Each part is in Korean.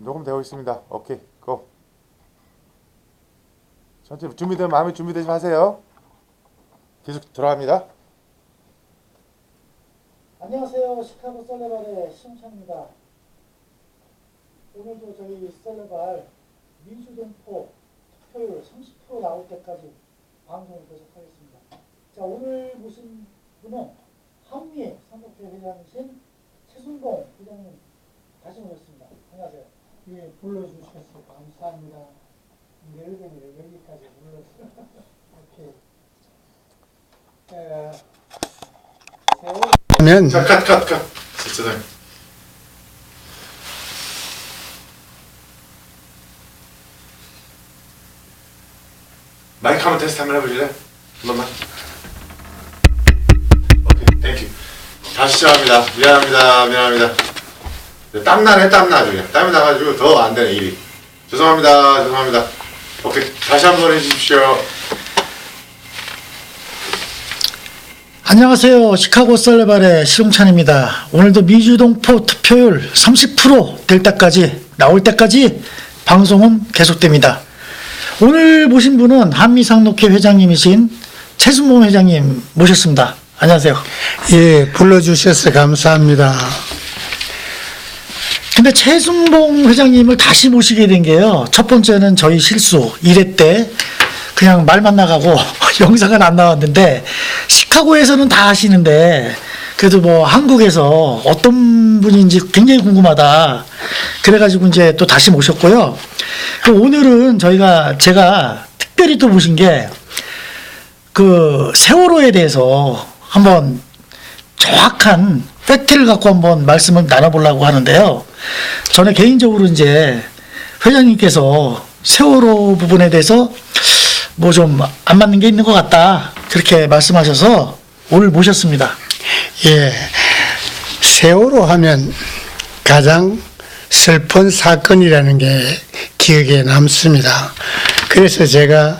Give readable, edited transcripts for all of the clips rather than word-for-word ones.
녹음되고 있습니다. 오케이, 고. 천천히 준비되면 마음이 준비되시면 하세요. 계속 들어갑니다. 안녕하세요. 시카고 썰레발의 심찬입니다. 오늘도 저희 썰레발 민주동포 투표율 30% 나올 때까지 방송을 계속하겠습니다. 자, 오늘 모신 분은 한미 산업회 회장이신 최순봉 회장님 다시 모셨습니다. 안녕하세요. 예, 불러주셔서 감사합니다. 늙은이를 여기까지 불러서 이렇게 세월 자, 컷. 진짜. 마이크 한번 테스트 한번 해보실래요? 한 번만. 오케이, 땡큐. 다시 시작합니다. 미안합니다. 땀나네, 땀나, 그냥. 땀이 나가지고 더 안 되네, 일이. 죄송합니다. 오케이, 다시 한번 해주십시오. 안녕하세요. 시카고 썰레발의 시동찬입니다. 오늘도 미주동포 투표율 30% 나올 때까지 방송은 계속됩니다. 오늘 모신 분은 한미상록회 회장님이신 최순봉 회장님 모셨습니다. 안녕하세요. 예, 불러주셔서 감사합니다. 근데 최순봉 회장님을 다시 모시게 된 게요. 첫 번째는 저희 실수 1회 때 그냥 말만 나가고 영상은 안 나왔는데 시카고에서는 다 아시는데 그래도 뭐 한국에서 어떤 분인지 굉장히 궁금하다. 그래가지고 이제 또 다시 모셨고요. 그럼 오늘은 제가 특별히 또 모신 게 그 세월호에 대해서 한번 정확한 팩트를 갖고 한번 말씀을 나눠보려고 하는데요. 저는 개인적으로 이제 회장님께서 세월호 부분에 대해서 뭐 좀 안 맞는 게 있는 것 같다. 그렇게 말씀하셔서 오늘 모셨습니다. 예, 세월호 하면 가장 슬픈 사건이라는 게 기억에 남습니다. 그래서 제가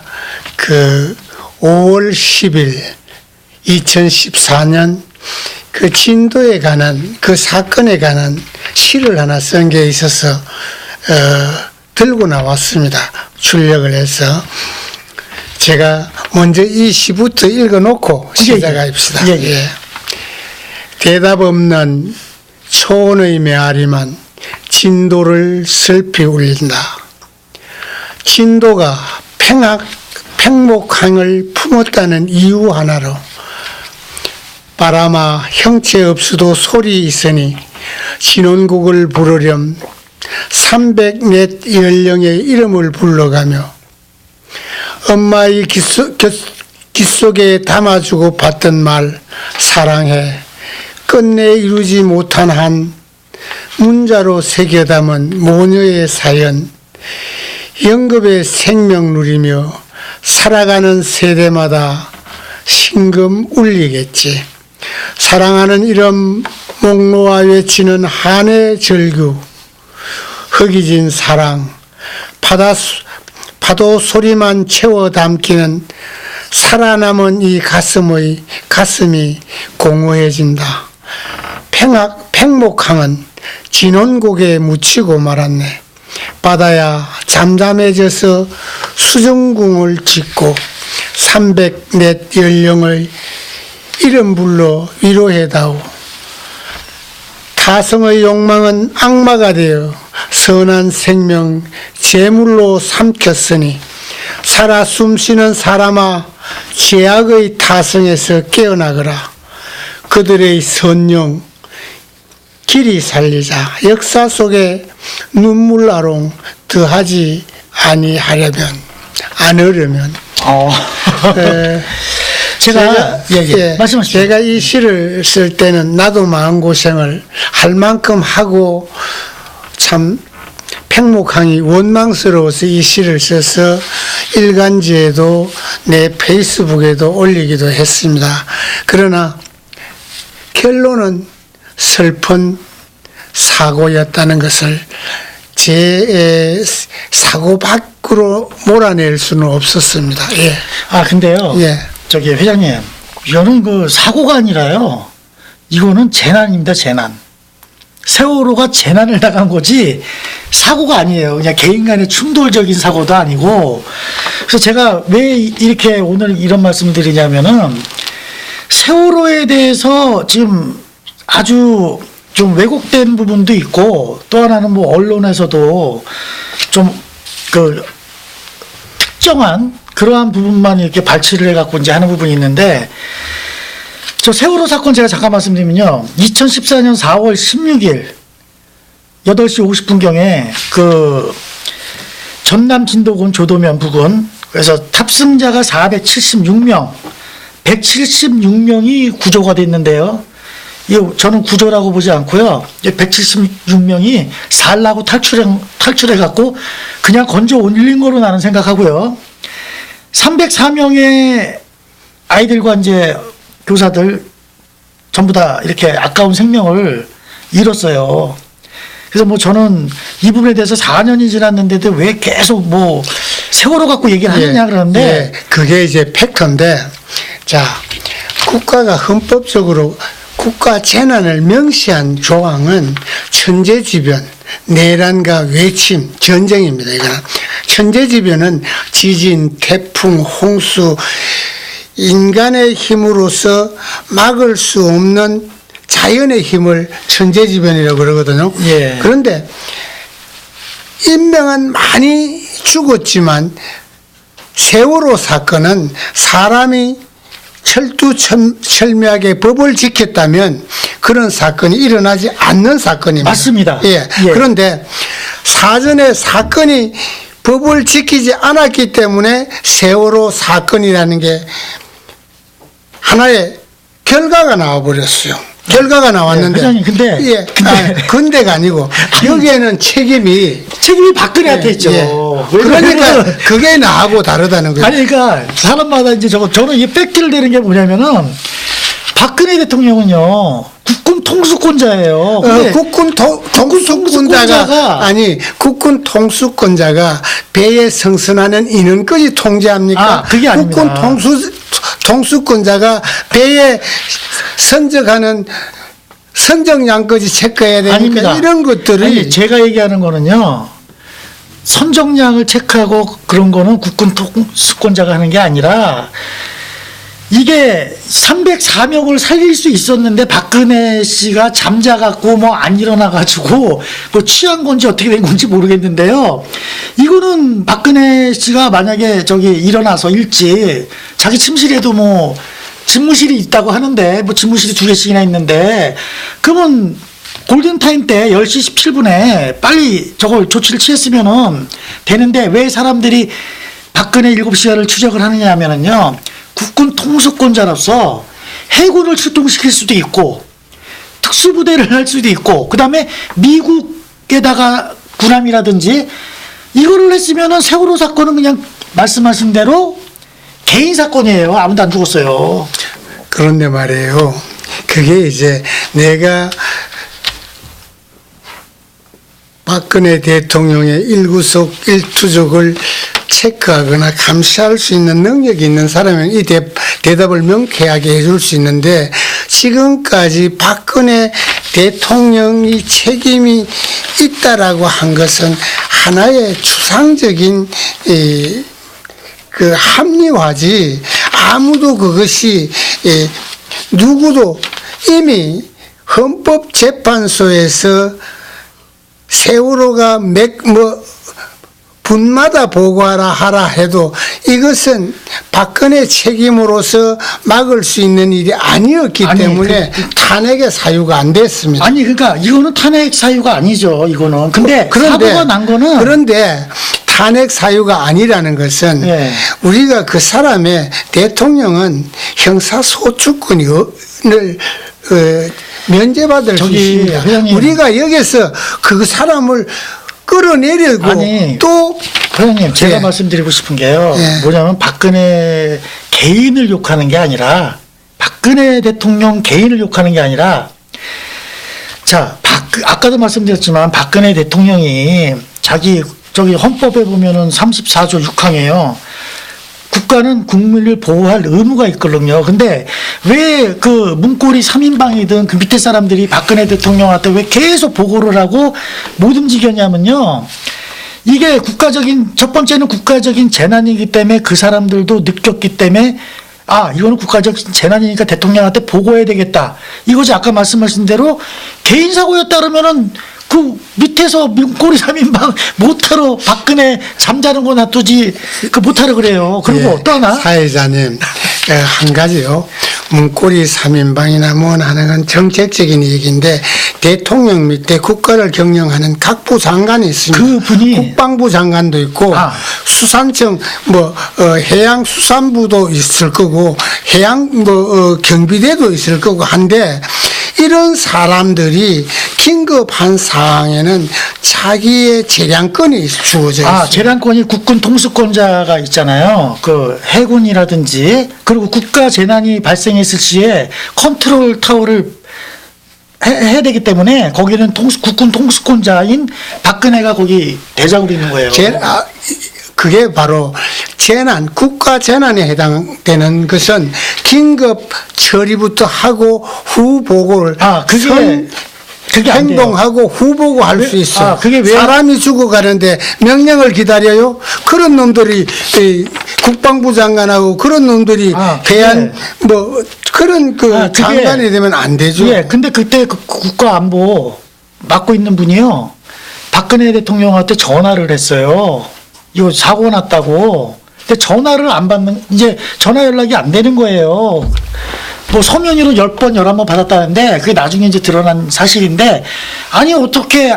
그 5월 10일 2014년 그 진도에 관한 그 사건에 관한 시를 하나 쓴 게 있어서 들고 나왔습니다. 출력을 해서 제가 먼저 이 시부터 읽어놓고 시작합시다. 예. 대답 없는 초원의 메아리만 진도를 슬피 울린다. 진도가 팽목항을 품었다는 이유 하나로 바람아 형체 없어도 소리 있으니 진원곡을 부르렴 300넷 연령의 이름을 불러가며 엄마의 귓속에 담아주고 받던 말 사랑해 끝내 이루지 못한 한 문자로 새겨 담은 모녀의 사연 영급의 생명 누리며 살아가는 세대마다 심금 울리겠지. 사랑하는 이름 목 놓아 외치는 한의 절규 흙이진 사랑 파도 소리만 채워 담기는 살아남은 이 가슴이 공허해진다. 팽목항은 진원곡에 묻히고 말았네. 바다야 잠잠해져서 수정궁을 짓고 300넷 연령을 이름 불러 위로해다오. 타성의 욕망은 악마가 되어 선한 생명 제물로 삼켰으니 살아 숨쉬는 사람아 죄악의 타성에서 깨어나거라. 그들의 선영 길이 살리자. 역사 속에 눈물나롱 더하지 않으려면 말씀하십시오. 제가 이 시를 쓸 때는 나도 마음고생을 할 만큼 하고 참 팽목항이 원망스러워서 이 시를 써서 일간지에도 내 페이스북에도 올리기도 했습니다. 그러나 결론은 슬픈 사고였다는 것을 제 사고 밖으로 몰아낼 수는 없었습니다. 예. 근데요. 예. 저기 회장님, 이거는 그 사고가 아니라요. 이거는 재난입니다, 재난. 세월호가 재난을 당한 거지 사고가 아니에요. 그냥 개인 간의 충돌적인 사고도 아니고. 그래서 제가 왜 이렇게 오늘 이런 말씀을 드리냐면은 세월호에 대해서 지금 아주 좀 왜곡된 부분도 있고 또 하나는 뭐 언론에서도 좀 그 특정한 그러한 부분만 이렇게 발췌를 해갖고 이제 하는 부분이 있는데 저 세월호 사건 제가 잠깐 말씀드리면요. 2014년 4월 16일 8시 50분경에 그 전남 진도군 조도면 부근 그래서 탑승자가 476명, 176명이 구조가 됐는데요. 저는 구조라고 보지 않고요. 176명이 살라고 탈출해갖고 그냥 건져 올린 거로 나는 생각하고요. 304명의 아이들과 이제 교사들 전부 다 이렇게 아까운 생명을 잃었어요. 그래서 뭐 저는 이 부분에 대해서 4년이 지났는데도 왜 계속 뭐 세월호 갖고 얘기를 하느냐 그러는데 예, 그게 이제 팩트인데 자 국가가 헌법적으로 국가 재난을 명시한 조항은 천재지변, 내란과 외침, 전쟁입니다. 이거는 천재지변은 지진, 태풍, 홍수, 인간의 힘으로서 막을 수 없는 자연의 힘을 천재지변이라고 그러거든요. 예. 그런데 인명은 많이 죽었지만 세월호 사건은 사람이 철두철미하게 법을 지켰다면 그런 사건이 일어나지 않는 사건입니다. 맞습니다. 예. 예. 그런데 사전에 사건이 법을 지키지 않았기 때문에 세월호 사건이라는 게 하나의 결과가 나와버렸어요. 결과가 나왔는데. 회장님, 근데. 근데가 아니고, 여기에는 책임이 박근혜한테 있죠. 예. 그러니까 그게 나하고 다르다는 거예요. 아니, 그러니까 사람마다 이제 저는 이 팩트를 내는 게 뭐냐면은 박근혜 대통령은요, 국군 통수권자예요. 국군 통수권자가 아니 국군 통수권자가 배에 승선하는 인원까지 통제합니까? 그게 아닙니다. 국군 통수권자가 배에 선적하는 선적량까지 체크해야 되니까 아닙니다. 이런 것들이 아니, 제가 얘기하는 거는요. 선정량을 체크하고 그런 거는 국군 통수권자가 하는 게 아니라 이게 304명을 살릴 수 있었는데 박근혜 씨가 잠자갖고 뭐 안 일어나가지고 뭐 취한 건지 어떻게 된 건지 모르겠는데요. 이거는 박근혜 씨가 만약에 저기 일어나서 일찍 자기 침실에도 뭐 집무실이 있다고 하는데 뭐 집무실이 2개씩이나 있는데 그러면 골든타임 때 10시 17분에 빨리 저걸 조치를 취했으면은 되는데 왜 사람들이 박근혜 7시간을 추적을 하느냐 하면은요. 국군 통수권자로서 해군을 출동시킬 수도 있고 특수부대를 할 수도 있고 그 다음에 미국에다가 군함이라든지 이거를 했으면은 세월호 사건은 그냥 말씀하신 대로 개인 사건이에요. 아무도 안 죽었어요. 그런데 말이에요. 그게 이제 내가 박근혜 대통령의 일구석일투족을 체크하거나 감시할 수 있는 능력이 있는 사람은 이 대답을 명쾌하게 해줄 수 있는데 지금까지 박근혜 대통령이 책임이 있다라고 한 것은 하나의 추상적인 그 합리화지 아무도 그것이 누구도 이미 헌법재판소에서 세월호가 분마다 보고하라 하라 해도 이것은 박근혜 책임으로서 막을 수 있는 일이 아니었기 때문에 탄핵의 사유가 안 됐습니다. 아니 그러니까 이거는 탄핵 사유가 아니죠. 이거는. 근데 사고가 난 거는 그런데 탄핵 사유가 아니라는 것은 우리가 그 사람의 대통령은 형사소추권을 면제받을 수 있습니다. 회장님. 우리가 여기서 그 사람을 끌어내리고 또 회장님 제가 말씀드리고 싶은 게요. 뭐냐면 박근혜 개인을 욕하는 게 아니라 박근혜 대통령 개인을 욕하는 게 아니라 자 아까도 말씀드렸지만 박근혜 대통령이 자기 저기 헌법에 보면은 34조 6항에요. 국가는 국민을 보호할 의무가 있거든요. 근데 왜 그 문고리 3인방이든 그 밑에 사람들이 박근혜 대통령한테 왜 계속 보고를 하고 못 움직였냐면요. 이게 첫 번째는 국가적인 재난이기 때문에 그 사람들도 느꼈기 때문에 이거는 국가적 재난이니까 대통령한테 보고해야 되겠다. 이거지 아까 말씀하신 대로 개인 사고였다 그러면은 그 밑에서 문고리 3인방 못하러 박근혜 잠자는 거 놔두지 못하러 그래요. 그리고 또 하나 사회자님 한 가지요. 문고리 3인방이나 뭐나 하는 건 정책적인 얘기인데 대통령 밑에 국가를 경영하는 각부 장관이 있습니다. 그분이 국방부 장관도 있고 수산청 해양수산부도 있을 거고 경비대도 있을 거고 한데 이런 사람들이 긴급한 상황에는 자기의 재량권이 주어져 있어요. 재량권이 국군 통수권자가 있잖아요. 그 해군이라든지 그리고 국가 재난이 발생했을 시에 컨트롤 타워를 해야 되기 때문에 거기는 국군 통수권자인 박근혜가 거기 대장으로 있는 거예요. 그게 바로 국가 재난에 해당되는 것은 긴급 처리부터 하고 후 보고를 그게 안 돼요. 행동하고 후 보고할 수 있어요. 그게 왜? 사람이 죽어가는데 명령을 기다려요? 그런 놈들이 국방부 장관하고 그런 놈들이 그런 장관이 되면 안 되죠. 예, 근데 그때 그 국가안보 맡고 있는 분이요. 박근혜 대통령한테 전화를 했어요. 이거 사고 났다고. 근데 전화를 안 받는, 이제 전화 연락이 안 되는 거예요. 서면으로 10번, 11번 받았다는데, 그게 나중에 이제 드러난 사실인데, 아니, 어떻게,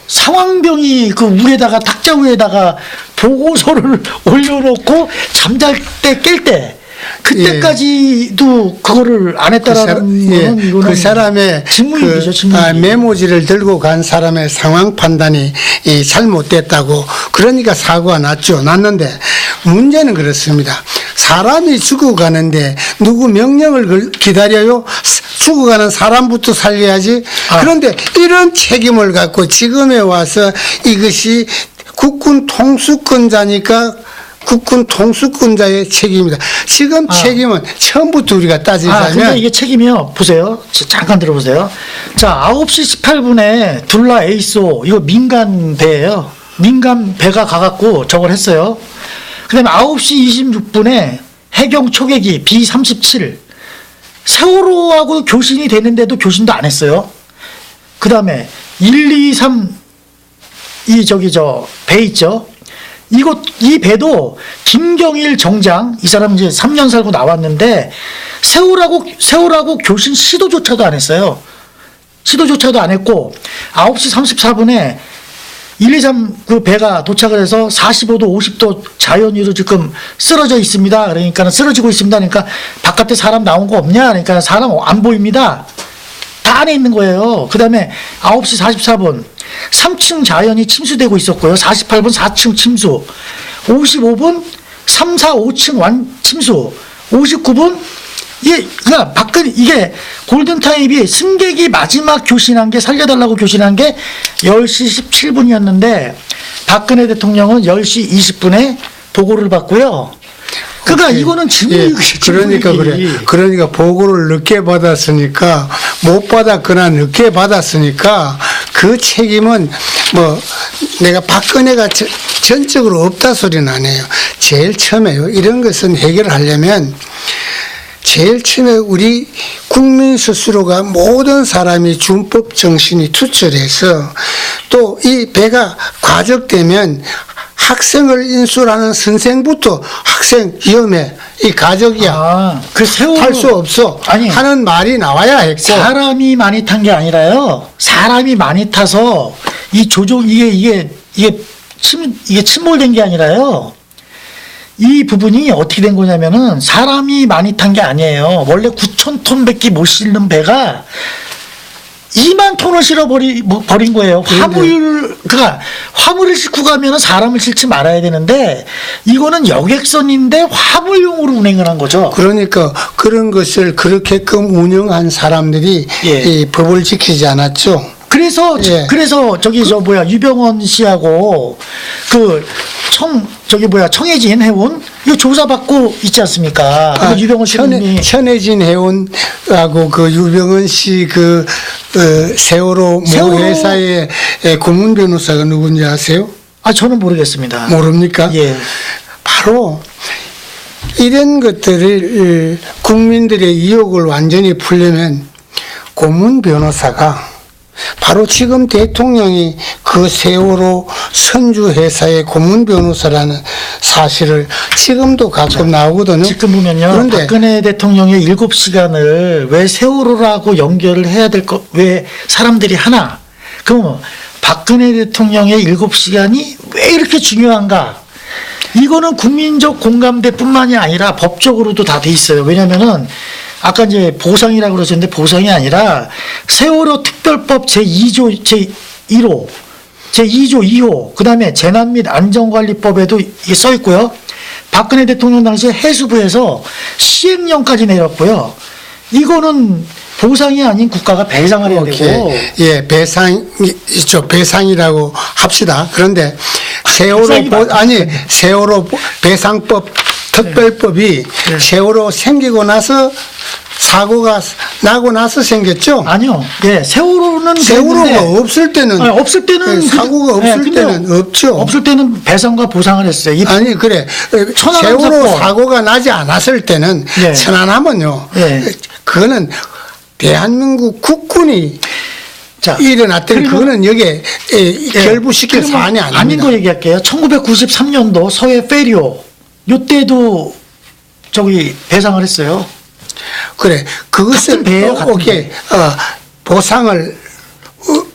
상황병이 그 위에다가, 탁자 위에다가 보고서를 올려놓고, 잠잘 때, 깰 때, 그때까지도 그거를 안 했다라는 거는 이거는 그 사람의 직무유기죠, 직무유기. 메모지를 들고 간 사람의 상황 판단이 잘못됐다고 그러니까 사고가 났는데 문제는 그렇습니다. 사람이 죽어가는데 누구 명령을 기다려요? 죽어가는 사람부터 살려야지. 그런데 이런 책임을 갖고 지금에 와서 이것이 국군 통수권자니까 국군 통수권자의 책임이다. 지금 책임은 처음부터 우리가 따지자면. 근데 이게 책임이요. 보세요. 잠깐 들어보세요. 자, 9시 18분에 둘라 에이소, 이거 민간 배예요. 민간 배가 가갖고 저걸 했어요. 그 다음에 9시 26분에 해경 초계기 B-37. 세월호하고 교신이 되는데도 교신도 안 했어요. 그 다음에 1, 2, 3, 배 있죠. 이 배도 김경일 정장, 이 사람 이제 3년 살고 나왔는데 세월하고 교신 시도조차도 안 했어요. 시도조차도 안 했고 9시 34분에 1, 2, 3 그 배가 도착을 해서 45도, 50도 자연유로 지금 쓰러져 있습니다. 그러니까 쓰러지고 있습니다. 그러니까 바깥에 사람 나온 거 없냐? 그러니까 사람 안 보입니다. 다 안에 있는 거예요. 그 다음에 9시 44분 3층 자연이 침수되고 있었고요. 48분 4층 침수, 55분 3, 4, 5층 침수, 59분 이게 골든타임이 승객이 마지막 교신한 게 살려달라고 교신한 게 10시 17분이었는데 박근혜 대통령은 10시 20분에 보고를 받고요. 그러니까 이거는 그러니까 보고를 늦게 받았으니까 못 받았거나 늦게 받았으니까 그 책임은 내가 박근혜가 전적으로 없다 소리는 안 해요. 제일 처음에요. 이런 것은 해결하려면 제일 처음에 우리 국민 스스로가 모든 사람이 준법 정신이 투철해서 또 이 배가 과적되면 학생을 인수하는 선생부터 학생 위험해. 이 가족이야. 탈 수 없어. 하는 말이 나와야 했고. 사람이 많이 탄 게 아니라요. 사람이 많이 타서 이게 침몰된 게 아니라요. 이 부분이 어떻게 된 거냐면은 사람이 많이 탄 게 아니에요. 원래 9,000톤밖에 못 실는 배가 2만 톤을 버린 거예요. 화물을 싣고 가면은 사람을 싣지 말아야 되는데 이거는 여객선인데 화물용으로 운행을 한 거죠. 그러니까 그런 것을 그렇게끔 운영한 사람들이 이 법을 지키지 않았죠. 그래서 예. 그래서 저기 저 뭐야 유병원 씨하고 그 청해진 해운 이거 조사받고 있지 않습니까? 그 유병원 씨님이 천혜진 해운하고 그 유병원 씨 그 세월호 모 회사의 고문 변호사가 누군지 아세요? 저는 모르겠습니다. 모릅니까? 예. 바로 이런 것들을 국민들의 의혹을 완전히 풀려면 고문 변호사가 바로 지금 대통령이 그 세월호 선주 회사의 고문 변호사라는 사실을 지금도 가끔 나오거든요. 지금 보면요. 그런데 박근혜 대통령의 7시간을 왜 세월호라고 연결을 해야 될 거, 왜 사람들이 하나? 그럼 박근혜 대통령의 7시간이 왜 이렇게 중요한가? 이거는 국민적 공감대뿐만이 아니라 법적으로도 다 돼 있어요. 왜냐면은 아까 이제 보상이라고 그러셨는데 보상이 아니라 세월호 특별법 제2조 제1호 제2조 2호 그다음에 재난 및 안전관리법에도 이게 써 있고요. 박근혜 대통령 당시에 해수부에서 시행령까지 내렸고요. 이거는 보상이 아닌 국가가 배상을 해야 되고. 예, 배상이라고 합시다. 그런데 세월호 배상법 특별법이 네. 세월호 생기고 나서 사고가 나고 나서 생겼죠? 아니요. 예, 세월호가 없을 때는 없을 때는 사고가 없을 근데 때는 없죠. 없을 때는 배상과 보상을 했어요. 아니 그래 천안함 세월호 사건. 사고가 나지 않았을 때는 예. 천안함은요. 예. 그거는 대한민국 국군이 자, 일어났더니 그리고- 그거는 여기에 결부시킬 그러면 사안이 아닙니다. 아닌 거 얘기할게요. 1993년도 서해 페리오 요때도 저기 배상을 했어요. 그래 그것을 같은 배예요, 같은 오케이 배. 보상을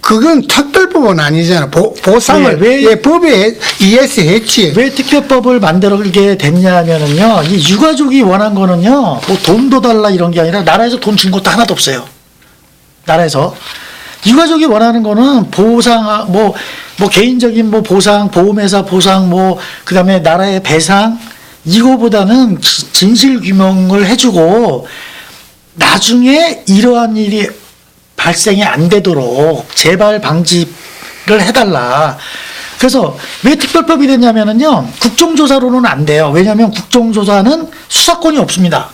그건 특별법은 아니잖아. 보상을 왜- 예, 법에 의해서 했지. 왜 특별법을 만들게 됐냐면은요. 이 유가족이 원한 거는요. 뭐 돈도 달라 이런 게 아니라 나라에서 돈 준 것도 하나도 없어요. 나라에서 유가족이 원하는 거는 보상 뭐 개인적인 뭐 보상 보험회사 보상 뭐 그다음에 나라의 배상 이거보다는 진실 규명을 해주고 나중에 이러한 일이 발생이 안 되도록 재발 방지를 해달라. 그래서 왜 특별법이 됐냐면은요, 국정조사로는 안 돼요. 왜냐하면 국정조사는 수사권이 없습니다.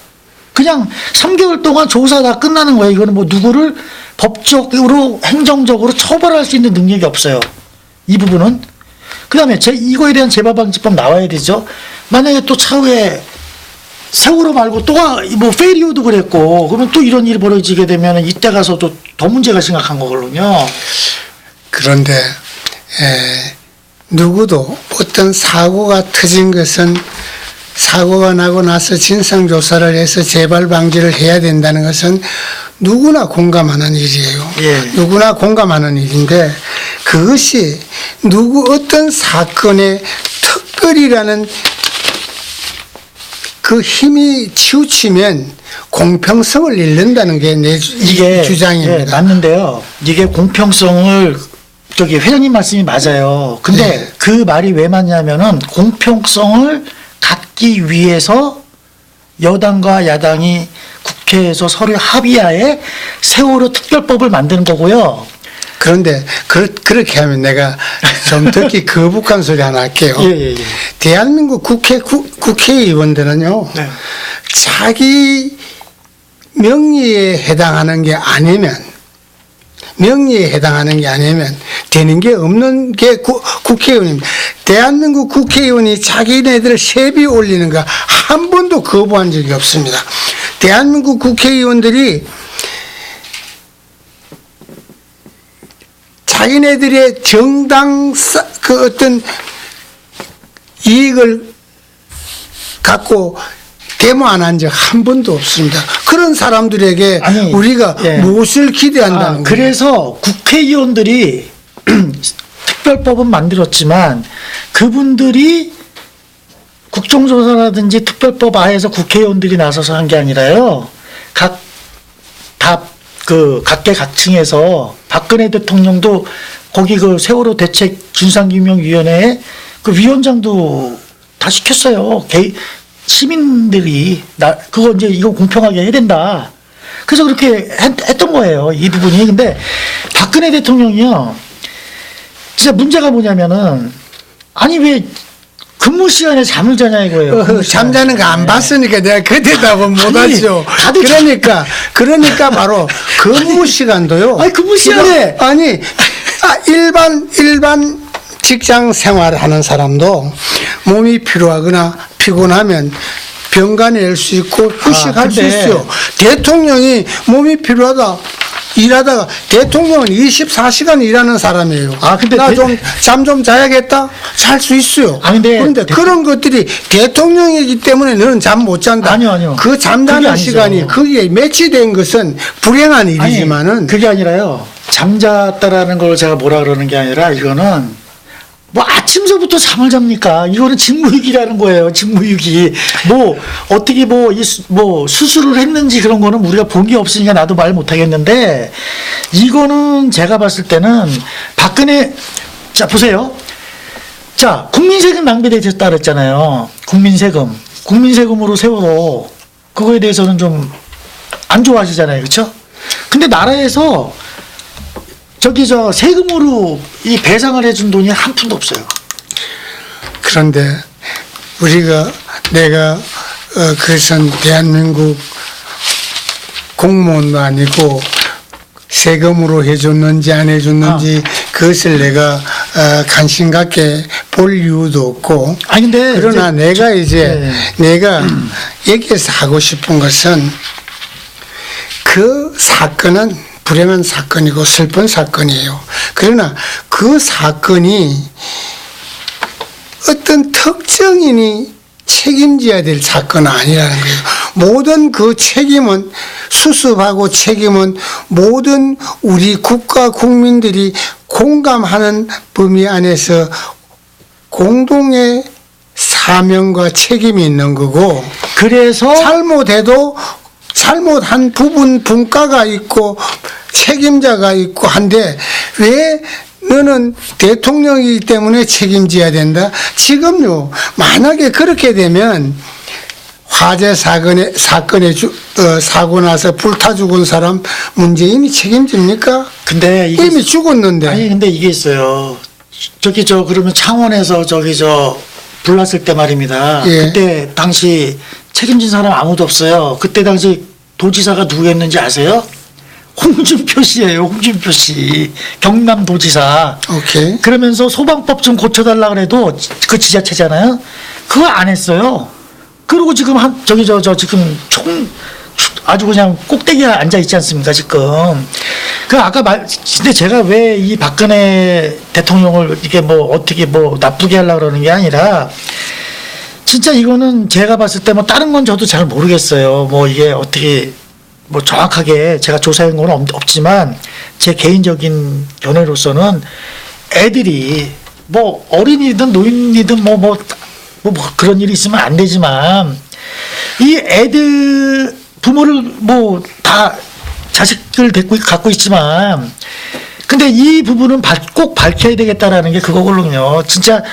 그냥 3개월 동안 조사 다 끝나는 거예요. 이거는 뭐 누구를 법적으로 행정적으로 처벌할 수 있는 능력이 없어요. 이 부분은. 그 다음에 이거에 대한 재발방지법 나와야 되죠. 만약에 또 차후에 세월호 말고 또 뭐 페리오도 그랬고 그러면 또 이런 일이 벌어지게 되면 이때 가서 또 더 문제가 심각한 거거든요. 그런데 누구도 어떤 사고가 터진 것은 사고가 나고 나서 진상조사를 해서 재발 방지를 해야 된다는 것은 누구나 공감하는 일이에요. 예. 누구나 공감하는 일인데 그것이 어떤 사건의 특별이라는 그 힘이 치우치면 공평성을 잃는다는 게 내 이게 주장입니다. 예, 맞는데요. 이게 공평성을 저기 회장님 말씀이 맞아요. 근데 네. 그 말이 왜 맞냐면은 공평성을 갖기 위해서 여당과 야당이 국회에서 서로 합의하에 세월호 특별법을 만드는 거고요. 그런데 그렇게 하면 내가 좀 듣기 거북한 소리 하나 할게요. 예. 대한민국 국회의원들은요, 네. 자기 명의에 해당하는 게 아니면 되는 게 없는 게 국회의원입니다. 대한민국 국회의원이 자기네들 세비 올리는 거 한 번도 거부한 적이 없습니다. 대한민국 국회의원들이 자기네들의 정당 그 어떤 이익을 갖고 데모 안 한 적 한 번도 없습니다. 그런 사람들에게 아니, 우리가 예. 무엇을 기대한다는 거예요? 그래서 국회의원들이 특별법은 만들었지만 그분들이 국정조사라든지 특별법 하에서 국회의원들이 나서서 한 게 아니라요. 각계각층에서 박근혜 대통령도 거기 그 세월호 대책 진상규명위원회에 그 위원장도 다 시켰어요. 시민들이 그거 이제 이거 공평하게 해야 된다. 그래서 그렇게 했던 거예요. 이 부분이. 근데 박근혜 대통령이요. 진짜 문제가 뭐냐면은 아니 왜 근무 시간에 잠을 자냐 이거예요. 근무 시간에. 잠자는 거 안 봤으니까 내가 그 대답은 못 아니, 하죠. 다들 그러니까 바로 근무 시간도요. 아니, 근무 시간에. 아니 일반 직장 생활을 하는 사람도 몸이 피로하거나 피곤하면 병간에 낼 수 있고 휴식할 수 근데 있어요. 대통령이 몸이 피로하다 일하다가 대통령은 24시간 일하는 사람이에요. 근데 나 좀 잠 좀 자야겠다 잘 수 있어요. 근데 그런데 그런 것들이 대통령이기 때문에 너는 잠 못 잔다. 아니요. 그 그게 잠자는 아니죠. 시간이 거기에 매치된 것은 불행한 일이지만은 아니, 그게 아니라요. 잠잤다라는 걸 제가 뭐라 그러는 게 아니라 이거는 뭐 아침서부터 잠을 잡니까? 이거는 직무유기라는 거예요. 직무유기. 뭐 어떻게 뭐 수술을 했는지 그런 거는 우리가 본 게 없으니까 나도 말 못하겠는데 이거는 제가 봤을 때는 박근혜 자 보세요. 자 국민 세금 낭비됐다 그랬잖아요. 국민 세금으로 세월호 그거에 대해서는 좀 안 좋아하시잖아요. 그렇죠? 근데 나라에서 세금으로 이 배상을 해준 돈이 한 푼도 없어요. 그런데 내가 그것은 대한민국 공무원도 아니고 세금으로 해줬는지 안 해줬는지 그것을 내가 관심 갖게 볼 이유도 없고. 근데 그러나 내가 내가 여기에서 하고 싶은 것은 그 사건은 불행한 사건이고 슬픈 사건이에요. 그러나 그 사건이 어떤 특정인이 책임져야 될 사건은 아니라는 거예요. 모든 그 책임은 수습하고 책임은 모든 우리 국가 국민들이 공감하는 범위 안에서 공동의 사명과 책임이 있는 거고 그래서 잘못한 부분 분과가 있고 책임자가 있고 한데 왜 너는 대통령이기 때문에 책임져야 된다? 지금요 만약에 그렇게 되면 화재 사고 나서 불타 죽은 사람 문재인이 책임집니까? 근데 이미 죽었는데. 근데 이게 있어요. 그러면 창원에서 불났을 때 말입니다. 예. 그때 당시 책임진 사람 아무도 없어요. 그때 당시 도지사가 누구였는지 아세요? 홍준표 씨예요. 홍준표 씨. 경남도지사. 오케이. 그러면서 소방법 좀 고쳐달라 그래도 그 지자체잖아요. 그거 안 했어요. 그리고 지금 지금 아주 그냥 꼭대기에 앉아 있지 않습니까, 지금. 근데 제가 왜 이 박근혜 대통령을 이게 어떻게 나쁘게 하려고 그러는 게 아니라 진짜 이거는 제가 봤을 때 다른 건 저도 잘 모르겠어요. 이게 어떻게 정확하게 제가 조사한 건 없지만 제 개인적인 견해로서는 애들이 어린이든 노인이든 그런 일이 있으면 안 되지만 이 애들 부모를 다 자식을 갖고 있지만 근데 이 부분은 꼭 밝혀야 되겠다라는 게 그거거든요. 진짜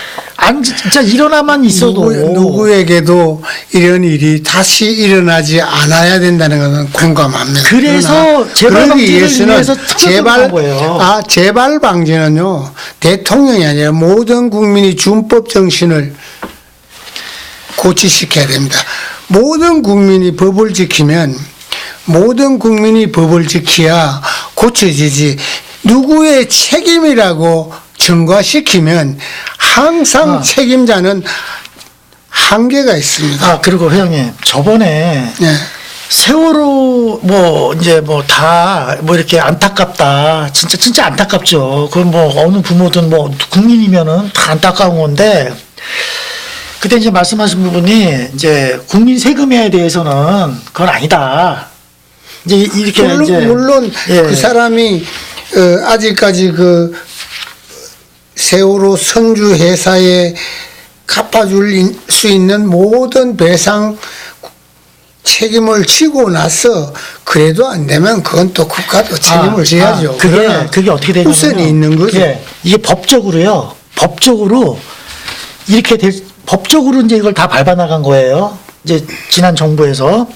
일어나만 있어도 누구에게도 이런 일이 다시 일어나지 않아야 된다는 것은 공감합니다. 그래서 재발 방지를 위해서 재발 거예요. 재발 방지는요 대통령이 아니라 모든 국민이 준법 정신을 고취시켜야 됩니다. 모든 국민이 법을 지키면 모든 국민이 법을 지켜야 고쳐지지. 누구의 책임이라고 증거시키면 항상 책임자는 한계가 있습니다. 그리고 회장님 저번에 네. 세월호 이렇게 안타깝다. 진짜 안타깝죠. 그건 어느 부모든 국민이면은 다 안타까운 건데 그때 이제 말씀하신 부분이 이제 국민 세금에 대해서는 그건 아니다. 이제 이렇게 물론 예. 그 사람이 아직까지 그 세월호 선주 회사에 갚아줄 수 있는 모든 배상 책임을 지고 나서 그래도 안 되면 그건 또 국가도 책임을 져야죠. 그게 어떻게 되냐면 우선이 있는 거죠. 이게 법적으로 법적으로 이제 이걸 다 밟아나간 거예요. 이제 지난 정부에서.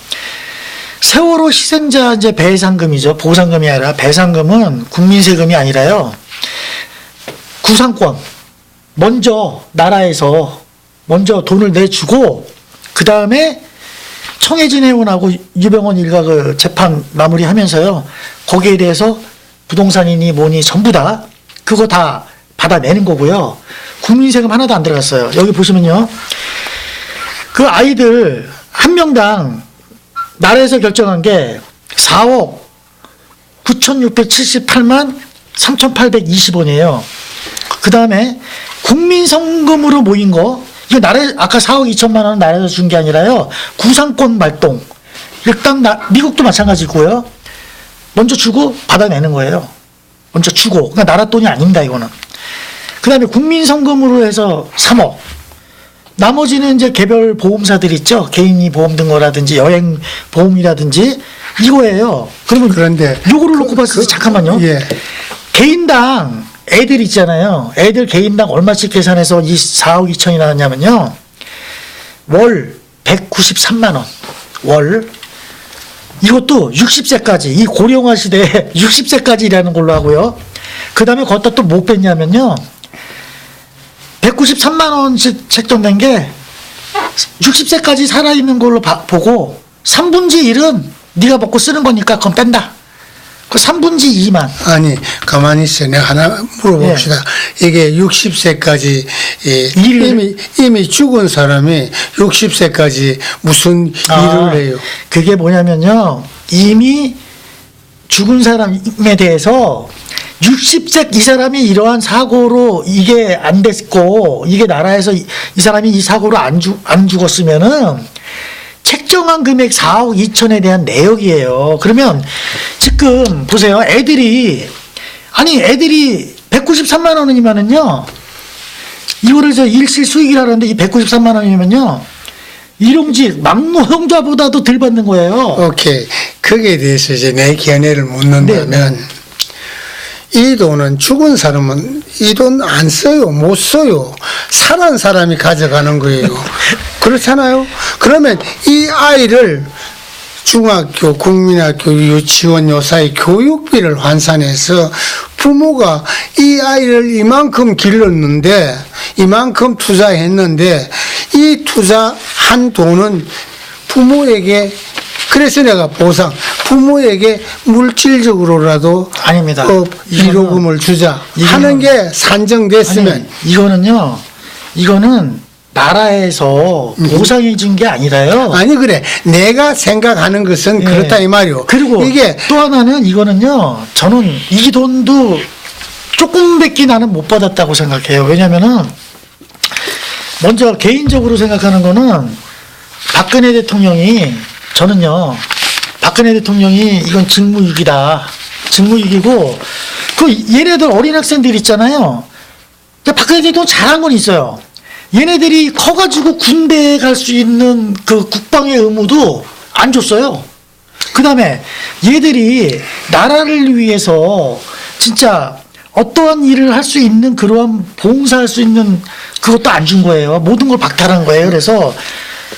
세월호 희생자 이제 배상금이죠. 보상금이 아니라 배상금은 국민 세금이 아니라요. 구상권 먼저 나라에서 먼저 돈을 내주고 그 다음에 청해진 회원하고 유병원 일가 그 재판 마무리하면서요. 거기에 대해서 부동산이니 뭐니 전부 다 그거 다 받아내는 거고요. 국민 세금 하나도 안 들어갔어요. 여기 보시면요. 그 아이들 한 명당 나라에서 결정한 게 4억 9,678만 3,820원이에요. 그 다음에 국민성금으로 모인 거, 이거 나라에, 아까 4억 2천만 원은 나라에서 준 게 아니라요. 구상권 발동. 일단 미국도 마찬가지고요. 먼저 주고 받아내는 거예요. 먼저 주고. 그러니까 나라 돈이 아닙니다, 이거는. 그 다음에 국민성금으로 해서 3억. 나머지는 이제 개별 보험사들 있죠. 개인이 보험 든 거라든지 여행 보험이라든지 이거예요. 그러면 그런데 요거를 놓고 봤을 때 잠깐만요. 예. 개인당 애들 있잖아요. 애들 개인당 얼마씩 계산해서 이 4억 2천이 나왔냐면요. 월 193만 원. 월. 이것도 60세까지 이 고령화 시대에 60세까지 일하는 걸로 하고요. 그 다음에 거기다 또 못 뺐냐면요. 193만 원씩 책정된 게 60세까지 살아있는 걸로 보고 3분지 1은 네가 먹고 쓰는 거니까 그건 뺀다. 그 3분지 2만. 아니 가만히 있어. 내가 하나 물어봅시다. 이게 60세까지 이미 죽은 사람이 60세까지 무슨 일을 해요? 그게 뭐냐면요. 이미 죽은 사람에 대해서 60세 이 사람이 이러한 사고로 이게 안 됐고 이게 나라에서 이 사람이 이 사고로 안 죽었으면은 책정한 금액 4억 2천에 대한 내역이에요. 그러면 지금 보세요. 애들이 193만 원이면은요. 이거를 저 일실 수익이라는데 이 193만 원이면요. 일용직 막노동자보다도 덜 받는 거예요. 오케이. 거기에 대해서 이제 내 견해를 묻는다면 이 돈은 죽은 사람은 이 돈 안 써요. 못 써요. 살아난 사람이 가져가는 거예요. 그렇잖아요. 그러면 이 아이를 중학교, 국민학교, 유치원, 요사이 교육비를 환산해서 부모가 이 아이를 이만큼 길렀는데 이만큼 투자했는데 이 투자한 돈은 부모에게 그래서 내가 보상 부모에게 물질적으로라도 아닙니다. 위로금을 주자 하는 게 산정됐으면 아니, 이거는 나라에서 보상해 준 게 아니라요. 아니 그래 내가 생각하는 것은 그렇다 이 말이요. 그리고 이게 또 하나는 이거는요. 저는 이 돈도 조금밖에 나는 못 받았다고 생각해요. 왜냐면은 먼저 개인적으로 생각하는 거는 박근혜 대통령이 저는요. 박근혜 대통령이 이건 직무유기다. 직무유기고 그 얘네들 어린 학생들 있잖아요. 박근혜 대통령 잘한 건 있어요. 얘네들이 커가지고 군대에 갈 수 있는 그 국방의 의무도 안 줬어요. 그 다음에 얘들이 나라를 위해서 진짜 어떠한 일을 할 수 있는 그러한 봉사할 수 있는 그것도 안 준 거예요. 모든 걸 박탈한 거예요. 그래서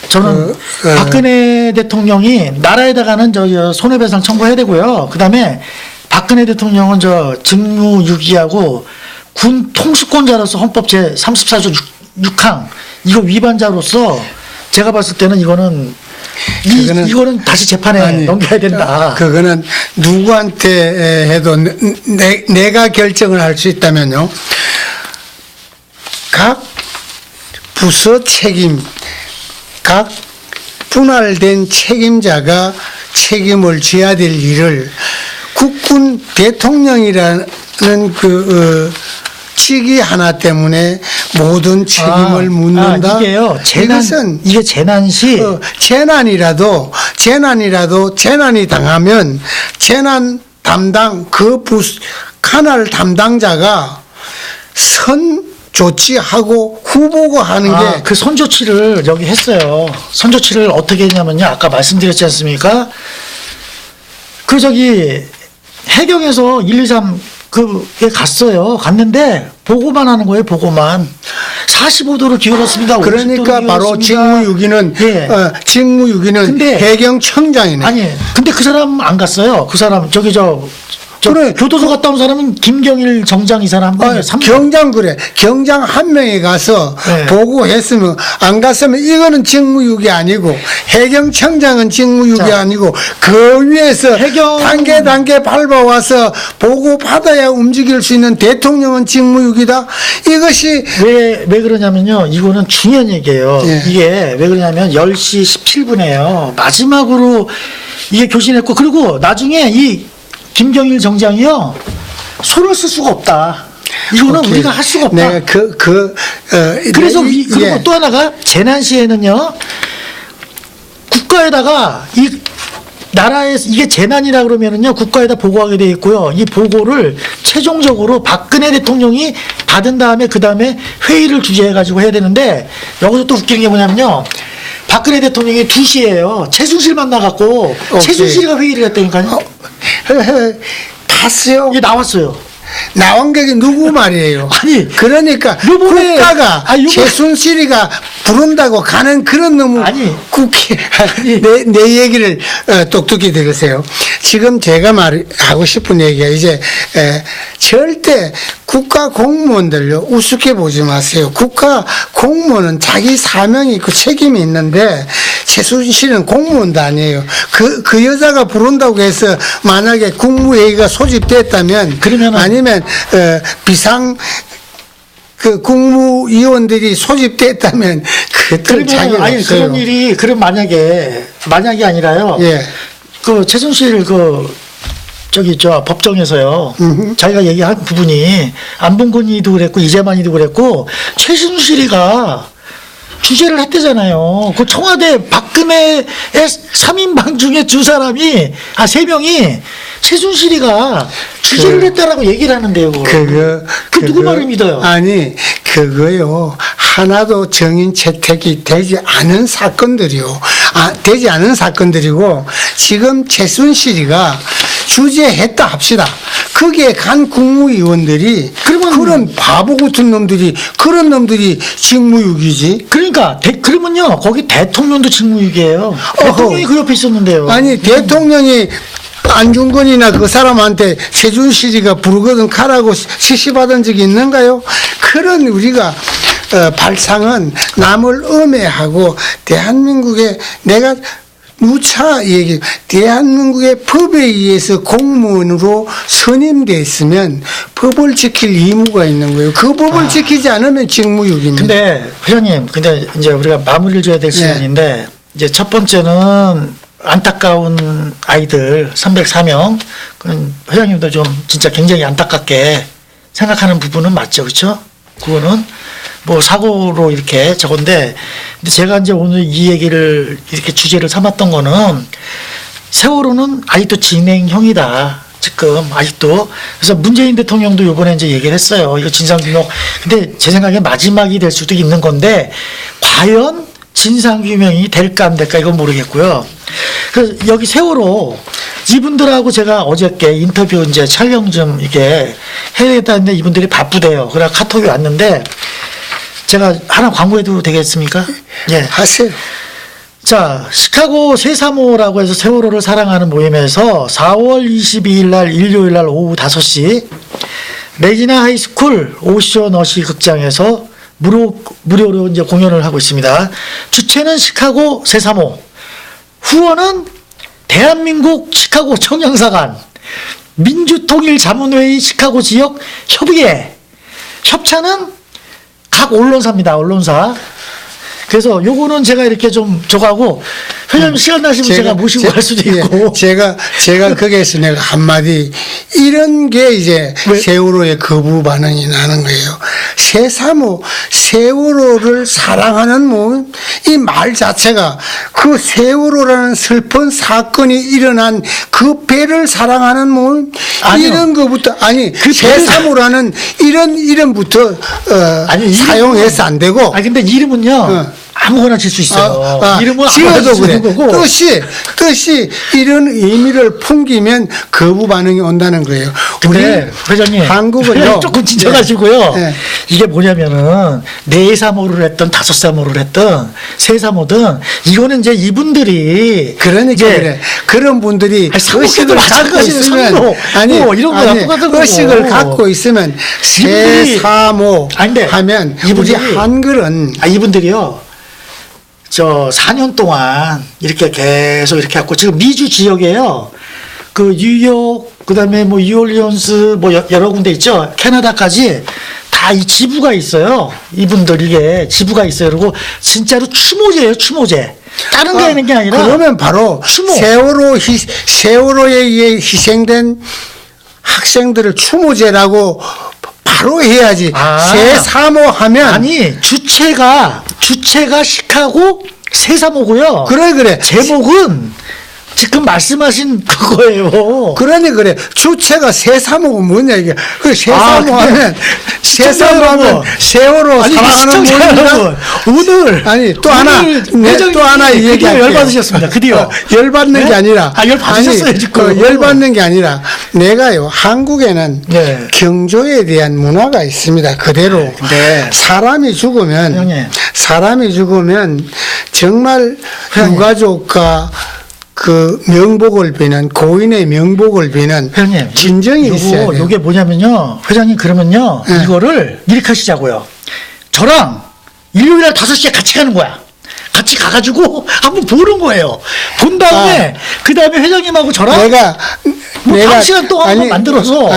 저는 박근혜 대통령이 나라에다가는 저 손해배상 청구해야 되고요. 그 다음에 박근혜 대통령은 저 직무유기하고 군 통수권자로서 헌법 제 34조 6항 이거 위반자로서 제가 봤을 때는 이거는 다시 재판에 넘겨야 된다. 그거는 누구한테 해도 내가 결정을 할 수 있다면요. 각 부서 책임, 각 분할된 책임자가 책임을 져야 될 일을 국군 대통령이라는 직위 하나 때문에 모든 책임을 묻는다. 이게요. 이게 재난시 재난이라도 재난이 당하면 재난 담당 카날 담당자가 선 조치하고 후보가 하는 게 그 선조치를 여기 했어요. 선조치를 어떻게 했냐면요. 아까 말씀드렸지 않습니까? 그 저기 해경에서 123 그게 갔어요. 갔는데 보고만 하는 거예요. 보고만. 45도로 기울었습니다. 그러니까 50도로 바로 기울었습니다. 예. 직무유기는 근데- 해경청장이네. 아니, 근데 그 사람 안 갔어요. 그 사람 저기 저 그래. 교도소 갔다 온 사람은 김경일 정장 이 사람 한 분이에요. 경장 그래. 경장 한 명이 가서 네. 보고했으면 안 갔으면 이거는 직무유기 아니고 해경청장은 직무유기 자. 아니고 그 위에서 해경- 단계 밟아와서 보고 받아야 움직일 수 있는 대통령은 직무유기다. 이것이 왜 그러냐면요. 이거는 중요한 얘기예요. 예. 이게 왜 그러냐면 10시 17분에요. 마지막으로 이게 교신했고, 그리고 나중에 이 김경일 정장이요. 손을 쓸 수가 없다. 이거는 오케이. 우리가 할 수가 없다. 내가 그래서 그리고 예. 또 하나가 재난 시에는요. 국가에다가 이 나라에서 이게 재난이라 그러면은요 국가에다 보고하게 돼 있고요. 이 보고를 최종적으로 박근혜 대통령이 받은 다음에 그 다음에 회의를 주재해 가지고 해야 되는데, 여기서 또 웃기는 게 뭐냐면요. 박근혜 대통령이 2시에요. 최순실 만나갖고 오케이. 최순실이가 회의를 했다니까요. 봤어요. 이게 나왔어요. 나온 게 누구 말이에요? 아니, 그러니까 요번에- 국가가 아니, 요번에- 최순실이가 부른다고 가는 그런 너무 아니. 국회 내 얘기를 똑똑히 들으세요. 지금 제가 말하고 싶은 얘기가 이제 절대 국가 공무원들요 우습게 보지 마세요. 국가 공무원은 자기 사명이 있고 책임이 있는데 최순실은 공무원도 아니에요. 그 여자가 부른다고 해서 만약에 국무회의가 소집됐다면 그러면은- 아니면 비상 그 국무위원들이 소집됐다면 그것들 자기 그러면 아니 없어요. 그런 일이 그럼 만약이 아니라요. 예. 그 최순실 저기 저 법정에서요. 자기가 얘기한 부분이 안봉근이도 그랬고 이재만이도 그랬고 최순실이가 주재를 했대잖아요. 그 청와대 박근혜의 3인방 중에 2사람이 3명이 최순실이가 주재를 했다라고 얘기를 하는데요. 그 누구 말을 믿어요? 아니 그거요 하나도 정인 채택이 되지 않은 사건들이요. 되지 않은 사건들이고 지금 최순실이가 주재했다 합시다. 거기에 간 국무위원들이 그런 바보 같은 놈들이 그런 놈들이 직무유기지. 그러니까 그러면요 거기 대통령도 직무유기예요. 대통령이 그 옆에 있었는데요. 아니 대통령이 안중근이나 그 사람한테 최순실이가 부르거든 가라고 지시받은 적이 있는가요? 그런 우리가 발상은 남을 음해하고 대한민국에 내가 누차 얘기 대한민국의 법에 의해서 공무원으로 선임됐으면 법을 지킬 의무가 있는 거예요. 그 법을 지키지 않으면 직무유기입니다. 근데 회장님, 근데 이제 우리가 마무리를 줘야 될 시간인데 이제 첫 번째는 안타까운 아이들 304명. 그건 회장님도 좀 진짜 굉장히 안타깝게 생각하는 부분은 맞죠, 그렇죠? 그거는 뭐 사고로 이렇게 저건데, 근데 제가 이제 오늘 이 얘기를 이렇게 주제를 삼았던 거는 세월호는 아직도 진행형이다. 지금 아직도. 그래서 문재인 대통령도 요번에 이제 얘기를 했어요. 이거 진상규명. 근데 제 생각에 마지막이 될 수도 있는 건데 과연 진상규명이 될까 안 될까 이건 모르겠고요. 그래서 여기 세월호 이분들하고 제가 어저께 인터뷰 이제 촬영 좀 이게 해야 되는데 이분들이 바쁘대요. 그래 카톡이 왔는데 제가 하나 광고해도 되겠습니까? 예. 하세요. 자, 시카고 335라고 해서 세월호를 사랑하는 모임에서 4월 22일 날 일요일 날 오후 5시 레지나 하이스쿨 오션 어시 극장에서 무료로 이제 공연을 하고 있습니다. 주최는 시카고 335, 후원은 대한민국 시카고 청년사관, 민주통일자문회의 시카고 지역 협의회, 협찬은 각 언론사입니다. 언론사. 그래서 요거는 제가 이렇게 좀 저거하고 회장님 시간 나시면 제가 모시고 갈 수도 있고. 제가 거기에서 내가 한마디 이런 게 이제 왜? 세월호의 거부 반응이 나는 거예요. 335 세월호를 사랑하는 모임 이 말 자체가 그 세월호라는 슬픈 사건이 일어난 그 배를 사랑하는 모임 아니요. 이런 거부터 아니 그 335라는 이런 이름부터 아니, 사용해서 안 되고 아 근데 이름은요. 아무거나 질 수 있어요. 이름은 아무거나 지어도 질 수 그래. 있는 거고. 뜻이 이런 의미를 풍기면 거부 반응이 온다는 거예요. 근데 회장님 한국은요. 조금 지쳐가지고요. 네. 이게 뭐냐면은 4.3호를 했던 5.3호를 했던 3.3호든 이거는 이제 이분들이 그러니까 이제 그래. 그런 분들이 아니, 삼국지도 의식을 갖고 마찬가지예요. 있으면 삼국. 뭐 이런 거랑 똑같은 거고. 의식을 갖고 있으면 이분들이- 세사모 아니, 근데 하면 우리 이분들이- 한글은 이분들이요. 저 4년 동안 이렇게 계속 이렇게 갖고 지금 미주 지역에요. 그 뉴욕 그다음에 뭐 뉴올리언스 뭐 여러 군데 있죠. 캐나다까지 다 이 지부가 있어요. 이분들 이게 지부가 있어요. 그리고 진짜로 추모제예요. 추모제. 다른 게 하는 게 아니라 그러면 바로 추모. 세월호에 의해 희생된 학생들을 추모제라고 바로 해야지. 아. 세사모 하면 아니 주체가 시카고 3.3호고요. 그래. 제목은 지금 말씀하신 그거예요. 그러니 그래. 주체가 세사모가 뭐냐 이게. 그 세사모 아, 근데 하면 시청자 세사모 하면 여러분. 세월호 아니 사랑하는 시청자 분이나 여러분 오늘 아니 또 하나 회장님이 또 하나 드디어 얘기할게요. 열받으셨습니다. 드디어 열받는 네? 게 아니라 아, 열받으셨어요, 아니, 지금. 열받는 게 아니라 내가요 한국에는 네. 경조에 대한 문화가 있습니다. 그대로 네. 사람이 죽으면 형님. 정말 형님. 유가족과 그 명복을 비는 고인의 명복을 비는 회장님 진정이 있어야 돼요. 요게 뭐냐면요. 회장님 그러면요. 네. 이거를 이렇게 하시자고요. 저랑 일요일날 5시에 같이 가는 거야. 같이 가가지고 한번 보는 거예요. 본 다음에 그 다음에 회장님하고 저랑 내가 뭐 1시간 동안 한번 만들어서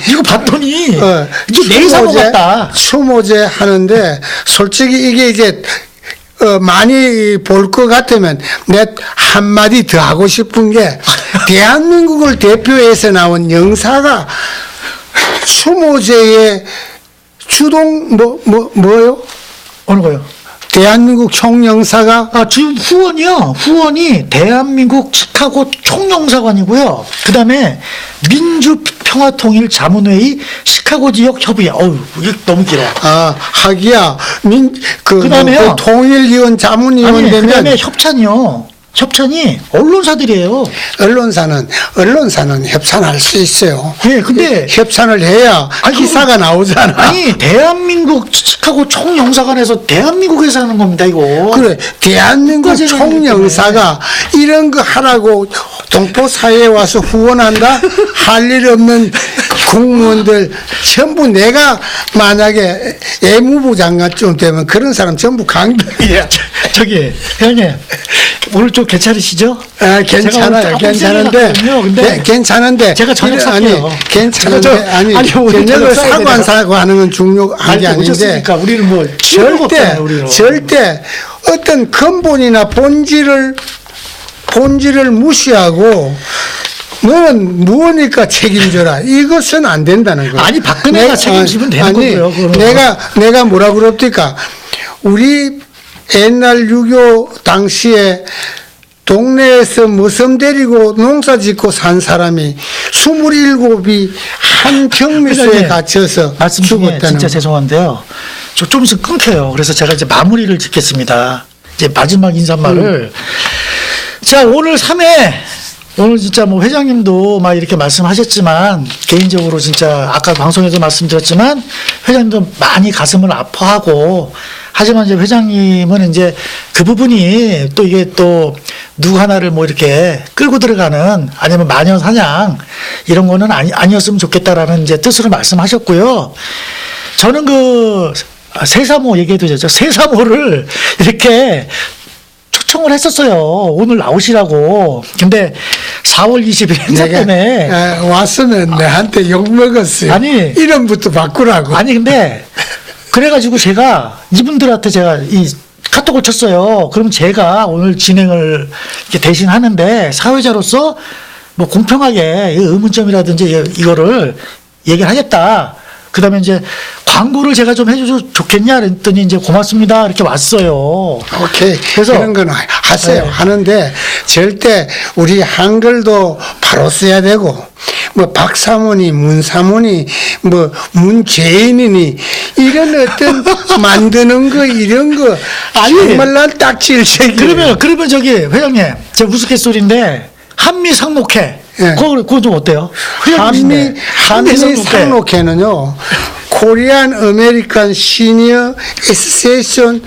이거 봤더니 이게 내사모 같다. 추모제 하는데 솔직히 이게 이제 많이 볼 것 같으면 내 한마디 더 하고 싶은 게 대한민국을 대표해서 나온 영사가 추모제의 주동 뭐요? 어느 거요? 대한민국 총영사가 지금 후원이 대한민국 시카고 총영사관이고요. 그 다음에 민주평화통일 자문회의 시카고 지역 협의회. 어우, 이게 너무 길어. 하기야 그다음에요. 통일위원 자문위원 아니, 그 되면 다음에 협찬이 언론사들이에요. 언론사는 협찬할 수 있어요. 예, 근데 협찬을 해야 아니, 기사가 나오잖아. 아니, 대한민국 시카고 총영사관에서 대한민국에서 하는 겁니다, 이거. 그래, 대한민국 국가재단 총영사가 이런 거 하라고 동포사회에 와서 후원한다? 할 일 없는 공무원들 전부 내가 만약에 애무부 장관쯤 되면 그런 사람 전부 강덕이야. 저기, 회장님, 오늘 좀 괜찮으시죠? 괜찮아요. 괜찮은데, 괜찮은데. 제가 저녁 살게요. 괜찮은데, 아니, 오늘 저녁을 저녁 사고 안 사야 사고 하는 건 중요한 게 아닌데. 오셨으니까 우리는 뭐, 절대 어떤 근본이나 본질을 무시하고 너는 무엇니까 책임져라. 이것은 안 된다는 거야. 아니, 박근혜가 책임지면 되는 거고요. 그거는. 내가 뭐라 그럽니까? 우리 옛날 6.25 당시에 동네에서 머슴 데리고 농사 짓고 산 사람이 27이 한 경미소에 갇혀서 말씀 중에 죽었다는 진짜 거. 죄송한데요. 저 좀 있으면 끊겨요. 그래서 제가 이제 마무리를 짓겠습니다. 이제 마지막 인사말을. 자, 오늘 3회. 오늘 진짜 뭐 회장님도 막 이렇게 말씀하셨지만 개인적으로 진짜 아까 방송에서 말씀드렸지만 회장님도 많이 가슴을 아파하고 하지만 이제 회장님은 이제 그 부분이 또 이게 또 누구 하나를 뭐 이렇게 끌고 들어가는 아니면 마녀 사냥 이런 거는 아니었으면 좋겠다라는 이제 뜻으로 말씀하셨고요. 저는 그 3.3호 얘기해도 되죠. 3.3호를 이렇게 초청을 했었어요. 오늘 나오시라고. 근데 4월 20일 행사 때문에 왔으면 내한테 욕 먹었어요. 아니, 이름부터 바꾸라고. 아니 근데 그래가지고 제가 이분들한테 제가 이 카톡을 쳤어요. 그럼 제가 오늘 진행을 이렇게 대신 하는데 사회자로서 뭐 공평하게 의문점이라든지 이거를 얘기를 하겠다. 그 다음에 이제 광고를 제가 좀 해줘도 좋겠냐 그랬더니 이제 고맙습니다. 이렇게 왔어요. 오케이. 그래서 그런 건 하세요. 네. 하는데 절대 우리 한글도 바로 써야 되고 뭐 박사모니 문사모니 뭐 문재인이니 이런 어떤 만드는 거 이런 거 아니, 정말 난 딱질색이 그러면 저기 회장님 제가 우스갯소리인데 한미 상목회 예. 그거 좀 어때요? 회장님이신데. 한미 상록회는요, 코리안 아메리칸 시니어 에소시에이션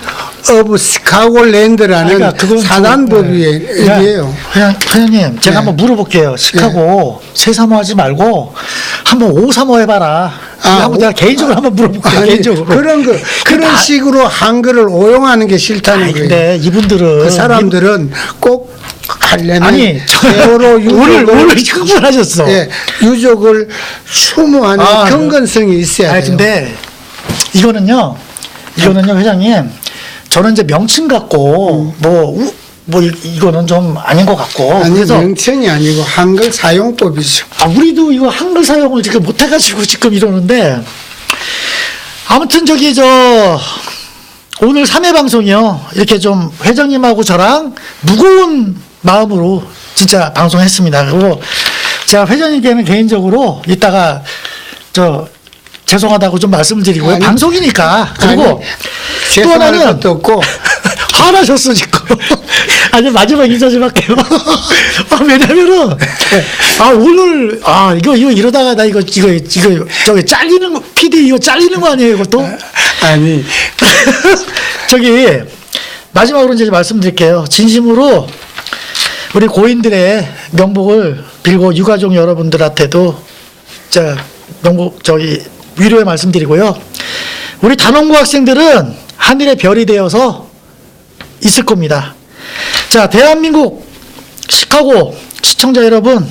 오브 시카고랜드라는 사단법이에요. 그냥 회장님 제가 네. 한번 물어볼게요. 시카고 세사모 하지 말고 한번 오사모 해봐라. 한번 내가 개인적으로 한번 물어볼게요. 아니, 개인적으로. 그런 식으로 한글을 오용하는 게 싫다는 아니, 거예요. 근데 이분들은 그 사람들은 꼭 하려면 아니 세월호 오늘 흥분하셨어. 예, 유족을 추모하는 경건성이 있어야 아니, 돼요. 근데 이거는요 회장님, 저는 이제 명칭 갖고 이거는 좀 아닌 것 같고. 아니, 그래서 명칭이 아니고 한글 사용법이죠. 우리도 이거 한글 사용을 지금 못해가지고 지금 이러는데, 아무튼 오늘 3회 방송이요, 이렇게 좀 회장님하고 저랑 무거운 마음으로 진짜 방송했습니다. 그리고 제가 회장님께는 개인적으로 이따가 죄송하다고 좀 말씀을 드리고요. 아니, 방송이니까. 그리고 또 죄송할 하나는 것도 없고 화나셨어 지금. 아니, 마지막 인사 좀 할게요. 왜냐면은 오늘 이거 이러다가 나 이거 저기 잘리는 거, PD 이거 잘리는 거 아니에요, 이것도? 아니 마지막으로 이제 말씀드릴게요. 진심으로 우리 고인들의 명복을 빌고 유가족 여러분들한테도 위로의 말씀드리고요. 우리 단원고 학생들은 하늘의 별이 되어서 있을 겁니다. 자, 대한민국 시카고 시청자 여러분,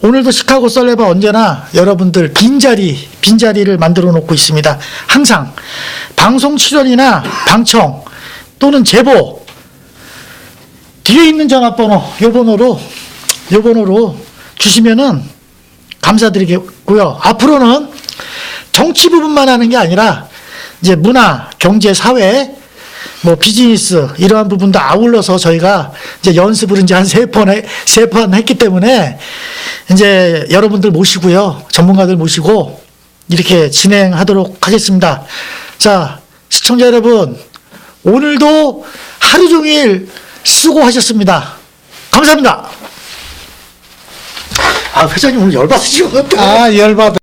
오늘도 시카고 썰레바 언제나 여러분들 빈자리를 만들어 놓고 있습니다. 항상 방송 출연이나 방청 또는 제보 뒤에 있는 전화번호 요 번호로 주시면은 감사드리겠고요. 앞으로는 정치 부분만 하는 게 아니라 이제 문화, 경제, 사회, 비즈니스 이러한 부분도 아울러서 저희가 이제 연습을 이제 한 3번 했기 때문에 이제 여러분들 모시고요. 전문가들 모시고 이렇게 진행하도록 하겠습니다. 자, 시청자 여러분, 오늘도 하루 종일 수고하셨습니다. 감사합니다. 회장님 오늘 열받으신 것 같아요. 열받아.